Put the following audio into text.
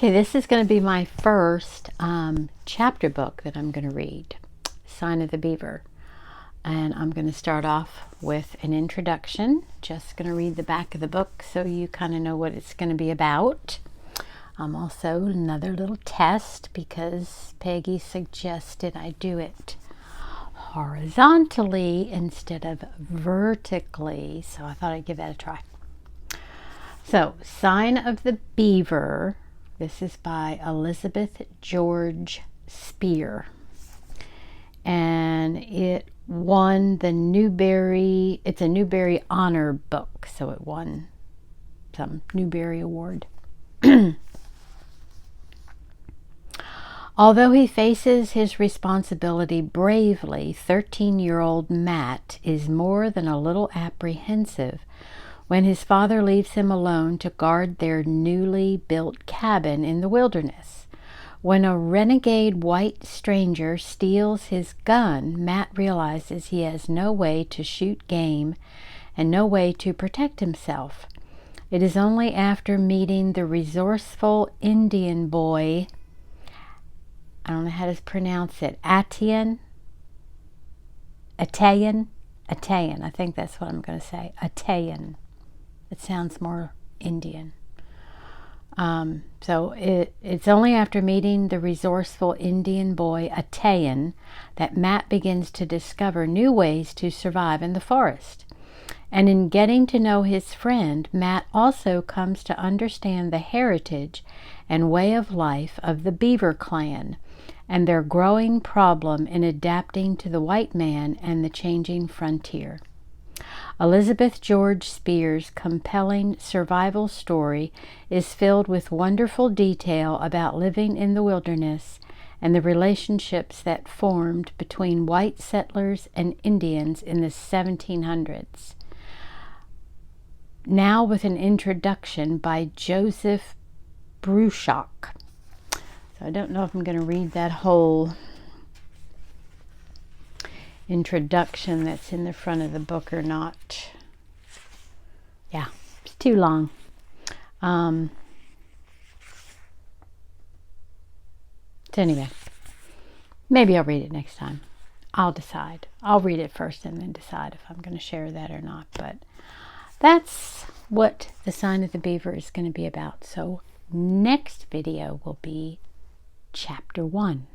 Okay, this is going to be my first chapter book that I'm going to read, Sign of the Beaver. And I'm going to start off with an introduction. Just going to read the back of the book so you kind of know what it's going to be about. Also another little test because Peggy suggested I do it horizontally instead of vertically. So I thought I'd give that a try. So, Sign of the Beaver. This is by Elizabeth George Speare. And it won the Newbery, it's a Newbery Honor book, so it won some Newbery Award. Although he faces his responsibility bravely, 13-year-old Matt is more than a little apprehensive when his father leaves him alone to guard their newly built cabin in the wilderness. When a renegade white stranger steals his gun, Matt realizes he has no way to shoot game and no way to protect himself. It is only after meeting the resourceful Indian boy, I don't know how to pronounce it, Attean, I think that's what I'm going to say, Attean. It sounds more Indian. So it's only after meeting the resourceful Indian boy Attean that Matt begins to discover new ways to survive in the forest. And in getting to know his friend, Matt also comes to understand the heritage and way of life of the Beaver clan and their growing problem in adapting to the white man and the changing frontier. Elizabeth George Speare's compelling survival story is filled with wonderful detail about living in the wilderness and the relationships that formed between white settlers and Indians in the 1700s. Now with an introduction by Joseph Bruchac. So I don't know if I'm going to read that whole introduction that's in the front of the book or not. Yeah, it's too long. So anyway, maybe I'll read it next time. I'll decide. I'll read it first and then decide if I'm going to share that or not. But that's what the Sign of the Beaver is going to be about. So next video will be Chapter 1.